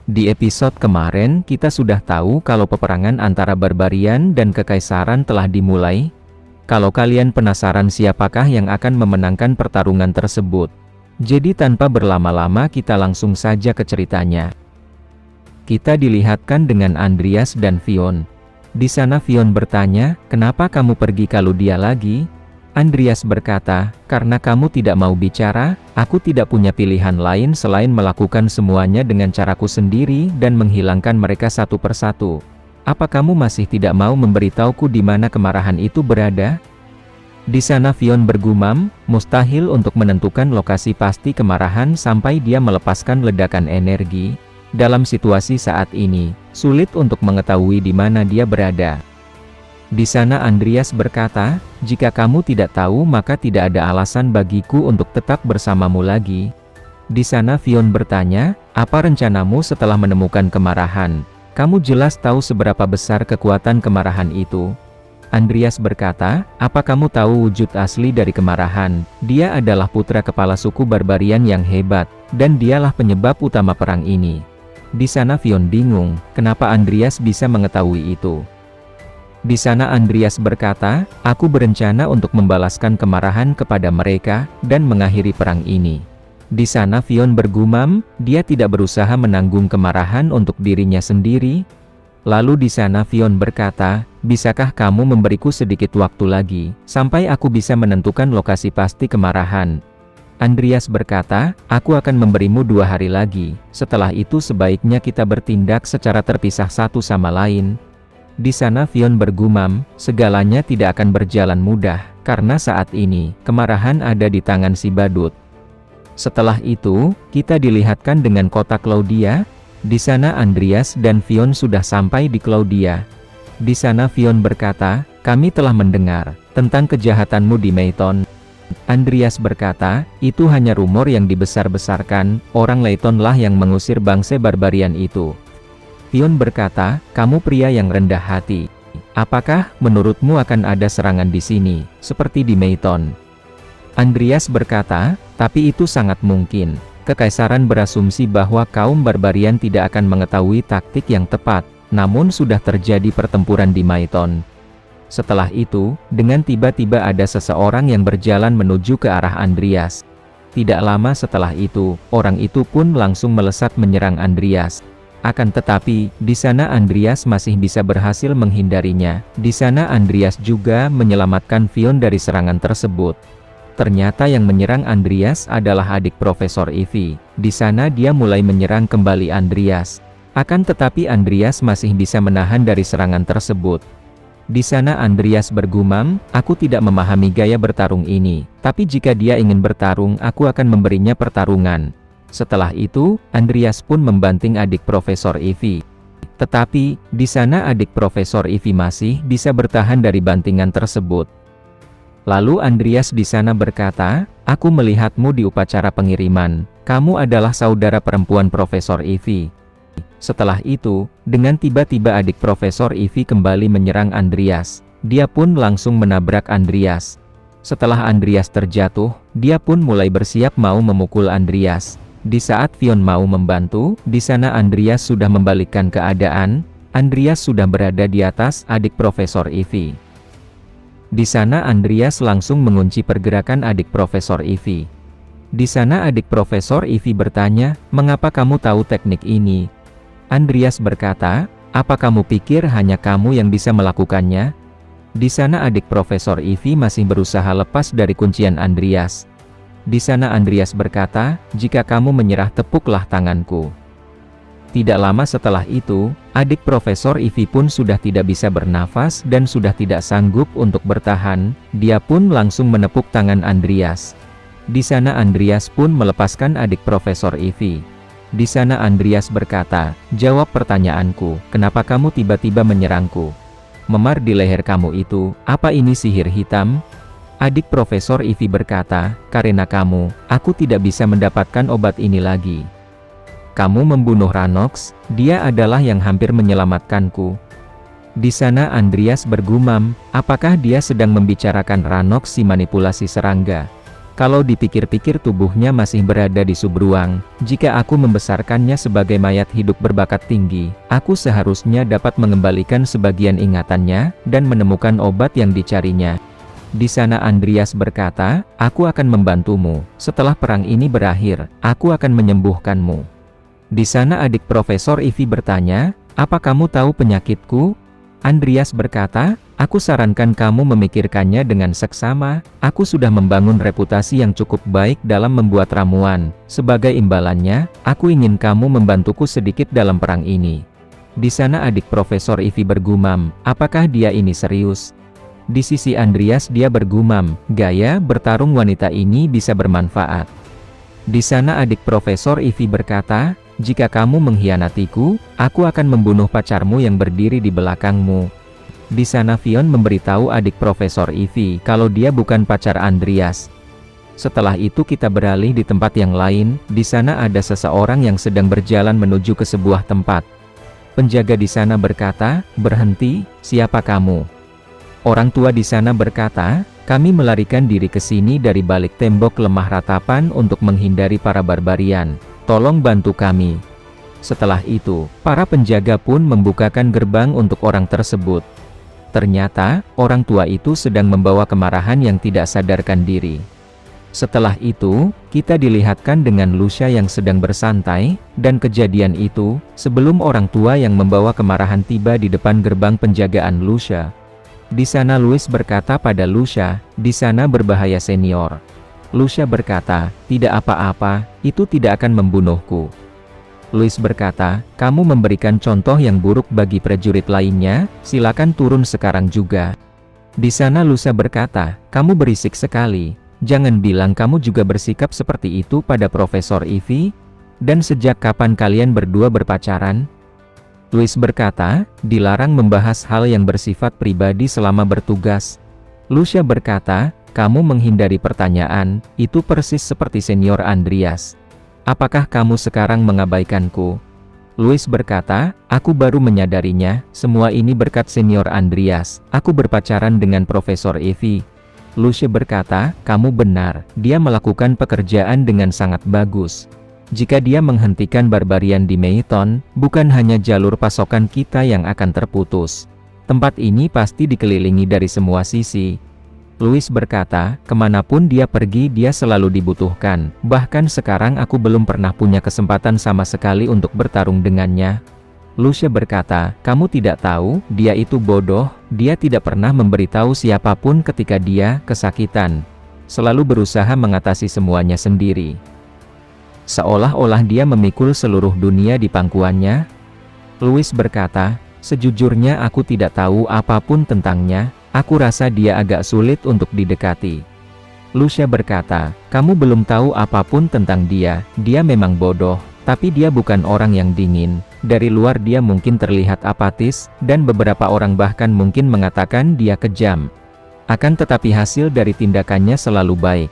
Di episode kemarin kita sudah tahu kalau peperangan antara Barbarian dan Kekaisaran telah dimulai. Kalau kalian penasaran siapakah yang akan memenangkan pertarungan tersebut, jadi tanpa berlama-lama kita langsung saja ke ceritanya. Kita dilihatkan dengan Andreas dan Fionn. Di sana Fionn bertanya, "Kenapa kamu pergi kalau dia lagi?" Andreas berkata, "Karena kamu tidak mau bicara, aku tidak punya pilihan lain selain melakukan semuanya dengan caraku sendiri dan menghilangkan mereka satu persatu. Apa kamu masih tidak mau memberitahuku di mana kemarahan itu berada?" Di sana Fionn bergumam, mustahil untuk menentukan lokasi pasti kemarahan sampai dia melepaskan ledakan energi. Dalam situasi saat ini, sulit untuk mengetahui di mana dia berada. Di sana Andreas berkata, "Jika kamu tidak tahu maka tidak ada alasan bagiku untuk tetap bersamamu lagi." Di sana Fionn bertanya, "Apa rencanamu setelah menemukan kemarahan? Kamu jelas tahu seberapa besar kekuatan kemarahan itu." Andreas berkata, "Apa kamu tahu wujud asli dari kemarahan? Dia adalah putra kepala suku Barbarian yang hebat, dan dialah penyebab utama perang ini." Di sana Fionn bingung, kenapa Andreas bisa mengetahui itu. Di sana Andreas berkata, "Aku berencana untuk membalaskan kemarahan kepada mereka, dan mengakhiri perang ini." Di sana Fionn bergumam, dia tidak berusaha menanggung kemarahan untuk dirinya sendiri. Lalu di sana Fionn berkata, "Bisakah kamu memberiku sedikit waktu lagi, sampai aku bisa menentukan lokasi pasti kemarahan?" Andreas berkata, "Aku akan memberimu 2 hari lagi, setelah itu sebaiknya kita bertindak secara terpisah satu sama lain." Di sana Fionn bergumam, segalanya tidak akan berjalan mudah, karena saat ini, kemarahan ada di tangan si badut. Setelah itu, kita dilihatkan dengan kota Claudia. Di sana Andreas dan Fionn sudah sampai di Claudia. Di sana Fionn berkata, "Kami telah mendengar tentang kejahatanmu di Meiton." Andreas berkata, "Itu hanya rumor yang dibesar-besarkan, orang Leytonlah yang mengusir bangsa Barbarian itu." Fionn berkata, "Kamu pria yang rendah hati. Apakah menurutmu akan ada serangan di sini, seperti di Meiton?" Andreas berkata, "Tapi itu sangat mungkin. Kekaisaran berasumsi bahwa kaum Barbarian tidak akan mengetahui taktik yang tepat, namun sudah terjadi pertempuran di Meiton." Setelah itu, dengan tiba-tiba ada seseorang yang berjalan menuju ke arah Andreas. Tidak lama setelah itu, orang itu pun langsung melesat menyerang Andreas. Akan tetapi, di sana Andreas masih bisa berhasil menghindarinya. Di sana Andreas juga menyelamatkan Fionn dari serangan tersebut. Ternyata yang menyerang Andreas adalah adik Profesor Ivy. Di sana dia mulai menyerang kembali Andreas. Akan tetapi Andreas masih bisa menahan dari serangan tersebut. Di sana Andreas bergumam, "Aku tidak memahami gaya bertarung ini, tapi jika dia ingin bertarung aku akan memberinya pertarungan." Setelah itu, Andreas pun membanting adik Profesor Ivy. Tetapi, di sana adik Profesor Ivy masih bisa bertahan dari bantingan tersebut. Lalu Andreas di sana berkata, "Aku melihatmu di upacara pengiriman. Kamu adalah saudara perempuan Profesor Ivy." Setelah itu, dengan tiba-tiba adik Profesor Ivy kembali menyerang Andreas. Dia pun langsung menabrak Andreas. Setelah Andreas terjatuh, dia pun mulai bersiap mau memukul Andreas. Di saat Fionn mau membantu, di sana Andreas sudah membalikkan keadaan. Andreas sudah berada di atas adik Profesor Ivy. Di sana Andreas langsung mengunci pergerakan adik Profesor Ivy. Di sana adik Profesor Ivy bertanya, "Mengapa kamu tahu teknik ini?" Andreas berkata, "Apa kamu pikir hanya kamu yang bisa melakukannya?" Di sana adik Profesor Ivy masih berusaha lepas dari kuncian Andreas. Di sana Andreas berkata, "Jika kamu menyerah tepuklah tanganku." Tidak lama setelah itu, adik Profesor Ivy pun sudah tidak bisa bernafas dan sudah tidak sanggup untuk bertahan. Dia pun langsung menepuk tangan Andreas. Di sana Andreas pun melepaskan adik Profesor Ivy. Di sana Andreas berkata, "Jawab pertanyaanku, kenapa kamu tiba-tiba menyerangku? Memar di leher kamu itu, apa ini sihir hitam?" Adik Profesor Ivy berkata, "Karena kamu, aku tidak bisa mendapatkan obat ini lagi. Kamu membunuh Ranox, dia adalah yang hampir menyelamatkanku." Di sana Andreas bergumam, apakah dia sedang membicarakan Ranox si manipulasi serangga? Kalau dipikir-pikir tubuhnya masih berada di subruang, jika aku membesarkannya sebagai mayat hidup berbakat tinggi, aku seharusnya dapat mengembalikan sebagian ingatannya, dan menemukan obat yang dicarinya. Di sana Andreas berkata, aku akan membantumu, setelah perang ini berakhir, aku akan menyembuhkanmu. Di sana adik Profesor Ivy bertanya, apa kamu tahu penyakitku? Andreas berkata, aku sarankan kamu memikirkannya dengan seksama, aku sudah membangun reputasi yang cukup baik dalam membuat ramuan, sebagai imbalannya, aku ingin kamu membantuku sedikit dalam perang ini. Di sana adik Profesor Ivy bergumam, apakah dia ini serius? Di sisi Andreas dia bergumam, gaya bertarung wanita ini bisa bermanfaat. Di sana adik Profesor Ivy berkata, jika kamu mengkhianatiku, aku akan membunuh pacarmu yang berdiri di belakangmu. Di sana Fion memberitahu adik Profesor Ivy kalau dia bukan pacar Andreas. Setelah itu kita beralih di tempat yang lain, di sana ada seseorang yang sedang berjalan menuju ke sebuah tempat. Penjaga di sana berkata, berhenti, siapa kamu? Orang tua di sana berkata, kami melarikan diri ke sini dari balik tembok lemah ratapan untuk menghindari para barbarian. Tolong bantu kami. Setelah itu, para penjaga pun membukakan gerbang untuk orang tersebut. Ternyata, orang tua itu sedang membawa kemarahan yang tidak sadarkan diri. Setelah itu, kita dilihatkan dengan Lucia yang sedang bersantai, dan kejadian itu, sebelum orang tua yang membawa kemarahan tiba di depan gerbang penjagaan Lucia. Di sana Louis berkata pada Lucia, di sana berbahaya senior. Lucia berkata, tidak apa-apa, itu tidak akan membunuhku. Louis berkata, kamu memberikan contoh yang buruk bagi prajurit lainnya, silakan turun sekarang juga. Di sana Lucia berkata, kamu berisik sekali, jangan bilang kamu juga bersikap seperti itu pada Profesor Ivy. Dan sejak kapan kalian berdua berpacaran? Louis berkata, dilarang membahas hal yang bersifat pribadi selama bertugas. Lucia berkata, kamu menghindari pertanyaan, itu persis seperti senior Andreas. Apakah kamu sekarang mengabaikanku? Louis berkata, aku baru menyadarinya, semua ini berkat senior Andreas, aku berpacaran dengan Profesor Ivy. Lucia berkata, kamu benar, dia melakukan pekerjaan dengan sangat bagus. Jika dia menghentikan barbarian di Meiton, bukan hanya jalur pasokan kita yang akan terputus. Tempat ini pasti dikelilingi dari semua sisi. Louis berkata, kemanapun dia pergi dia selalu dibutuhkan, bahkan sekarang aku belum pernah punya kesempatan sama sekali untuk bertarung dengannya. Lucia berkata, kamu tidak tahu, dia itu bodoh, dia tidak pernah memberitahu siapapun ketika dia kesakitan. Selalu berusaha mengatasi semuanya sendiri. Seolah-olah dia memikul seluruh dunia di pangkuannya. Louis berkata, sejujurnya aku tidak tahu apapun tentangnya. Aku rasa dia agak sulit untuk didekati. Lucia berkata, kamu belum tahu apapun tentang dia, dia memang bodoh, tapi dia bukan orang yang dingin. Dari luar dia mungkin terlihat apatis, dan beberapa orang bahkan mungkin mengatakan dia kejam. Akan tetapi hasil dari tindakannya selalu baik.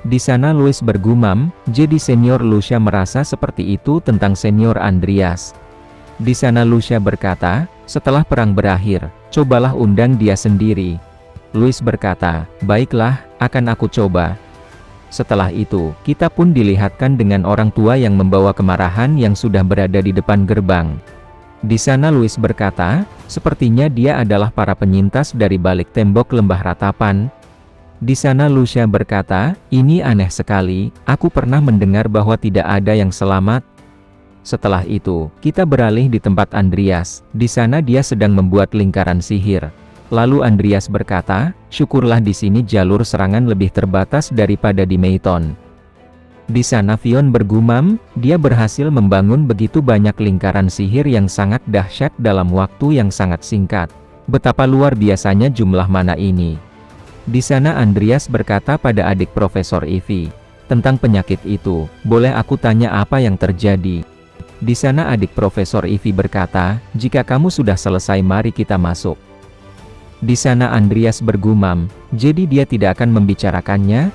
Di sana Louis bergumam, jadi senior Lucia merasa seperti itu tentang senior Andreas. Di sana Lucia berkata, setelah perang berakhir, cobalah undang dia sendiri. Louis berkata, baiklah, akan aku coba. Setelah itu, kita pun dilihatkan dengan orang tua yang membawa kemarahan yang sudah berada di depan gerbang. Di sana Louis berkata, sepertinya dia adalah para penyintas dari balik tembok lembah ratapan. Di sana Lucia berkata, ini aneh sekali, aku pernah mendengar bahwa tidak ada yang selamat. Setelah itu, kita beralih di tempat Andreas. Di sana dia sedang membuat lingkaran sihir. Lalu Andreas berkata, syukurlah di sini jalur serangan lebih terbatas daripada di Meiton. Di sana Fion bergumam, dia berhasil membangun begitu banyak lingkaran sihir yang sangat dahsyat dalam waktu yang sangat singkat. Betapa luar biasanya jumlah mana ini. Di sana Andreas berkata pada adik Profesor Ivy, tentang penyakit itu, boleh aku tanya apa yang terjadi? Di sana adik Profesor Ivy berkata, jika kamu sudah selesai mari kita masuk. Di sana Andreas bergumam, jadi dia tidak akan membicarakannya?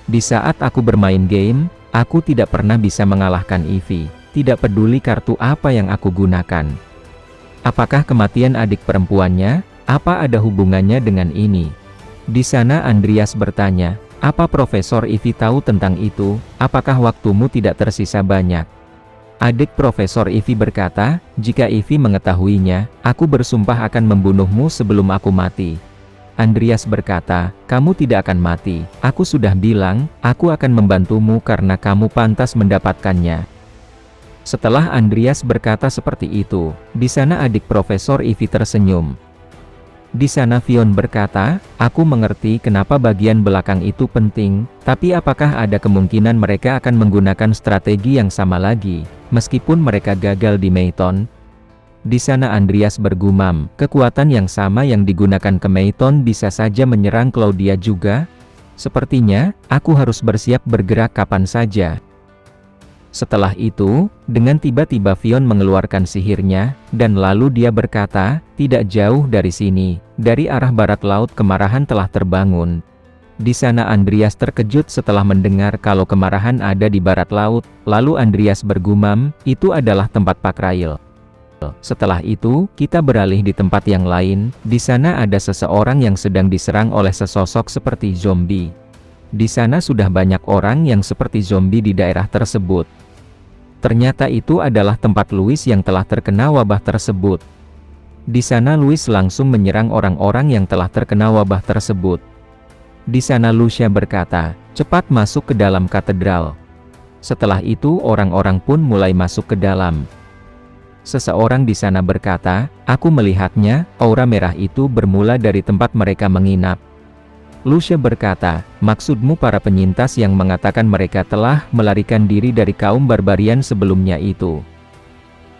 Di saat aku bermain game, aku tidak pernah bisa mengalahkan Ivy, tidak peduli kartu apa yang aku gunakan. Apakah kematian adik perempuannya, apa ada hubungannya dengan ini? Di sana Andreas bertanya, Apa Profesor Ivy tahu tentang itu? Apakah waktumu tidak tersisa banyak? Adik Profesor Ivy berkata, jika Ivy mengetahuinya, aku bersumpah akan membunuhmu sebelum aku mati. Andreas berkata, kamu tidak akan mati. Aku sudah bilang, aku akan membantumu karena kamu pantas mendapatkannya. Setelah Andreas berkata seperti itu, di sana adik Profesor Ivy tersenyum. Di sana Fionn berkata, aku mengerti kenapa bagian belakang itu penting, tapi apakah ada kemungkinan mereka akan menggunakan strategi yang sama lagi, meskipun mereka gagal di Meiton? Di sana Andreas bergumam, kekuatan yang sama yang digunakan ke Meiton bisa saja menyerang Claudia juga? Sepertinya, aku harus bersiap bergerak kapan saja. Setelah itu, dengan tiba-tiba Fionn mengeluarkan sihirnya, dan lalu dia berkata, tidak jauh dari sini, dari arah barat laut kemarahan telah terbangun. Di sana Andreas terkejut setelah mendengar kalau kemarahan ada di barat laut, lalu Andreas bergumam, itu adalah tempat Pakrail. Setelah itu, kita beralih di tempat yang lain, di sana ada seseorang yang sedang diserang oleh sesosok seperti zombie. Di sana sudah banyak orang yang seperti zombie di daerah tersebut. Ternyata itu adalah tempat Louis yang telah terkena wabah tersebut. Di sana Louis langsung menyerang orang-orang yang telah terkena wabah tersebut. Di sana Lucia berkata, cepat masuk ke dalam katedral. Setelah itu orang-orang pun mulai masuk ke dalam. Seseorang di sana berkata, aku melihatnya, aura merah itu bermula dari tempat mereka menginap. Lucia berkata, maksudmu para penyintas yang mengatakan mereka telah melarikan diri dari kaum barbarian sebelumnya itu.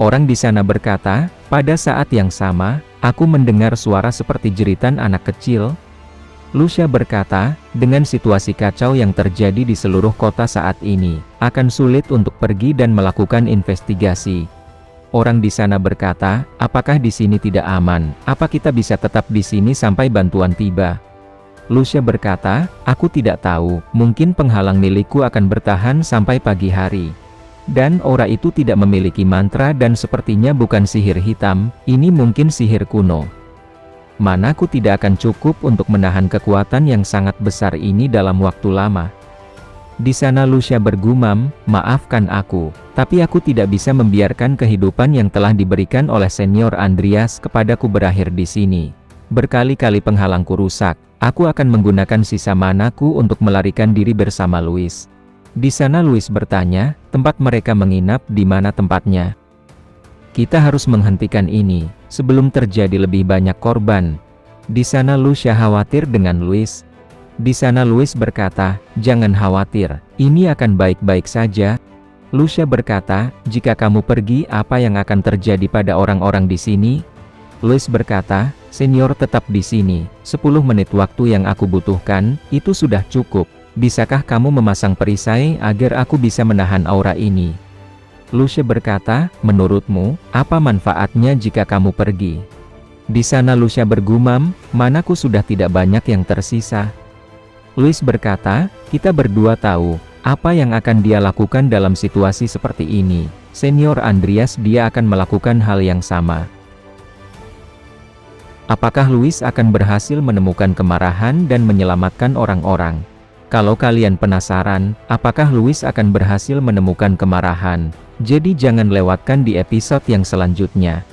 Orang di sana berkata, pada saat yang sama, aku mendengar suara seperti jeritan anak kecil. Lucia berkata, dengan situasi kacau yang terjadi di seluruh kota saat ini, akan sulit untuk pergi dan melakukan investigasi. Orang di sana berkata, apakah di sini tidak aman? Apa kita bisa tetap di sini sampai bantuan tiba? Lucia berkata, aku tidak tahu, mungkin penghalang milikku akan bertahan sampai pagi hari. Dan aura itu tidak memiliki mantra dan sepertinya bukan sihir hitam, ini mungkin sihir kuno. Manaku tidak akan cukup untuk menahan kekuatan yang sangat besar ini dalam waktu lama. Di sana Lucia bergumam, maafkan aku, tapi aku tidak bisa membiarkan kehidupan yang telah diberikan oleh Senior Andreas kepadaku berakhir di sini. Berkali-kali penghalangku rusak. Aku akan menggunakan sisa manaku untuk melarikan diri bersama Louis. Di sana Louis bertanya, tempat mereka menginap di mana tempatnya? Kita harus menghentikan ini, sebelum terjadi lebih banyak korban. Di sana Lucia khawatir dengan Louis. Di sana Louis berkata, jangan khawatir, ini akan baik-baik saja. Lucia berkata, jika kamu pergi apa yang akan terjadi pada orang-orang di sini? Louis berkata, Senior tetap di sini, 10 menit waktu yang aku butuhkan, itu sudah cukup. Bisakah kamu memasang perisai agar aku bisa menahan aura ini? Lucia berkata, menurutmu, apa manfaatnya jika kamu pergi? Di sana Lucia bergumam, manaku sudah tidak banyak yang tersisa. Louis berkata, kita berdua tahu, apa yang akan dia lakukan dalam situasi seperti ini. Senior Andreas dia akan melakukan hal yang sama. Apakah Louis akan berhasil menemukan kemarahan dan menyelamatkan orang-orang? Kalau kalian penasaran, apakah Louis akan berhasil menemukan kemarahan? Jadi jangan lewatkan di episode yang selanjutnya.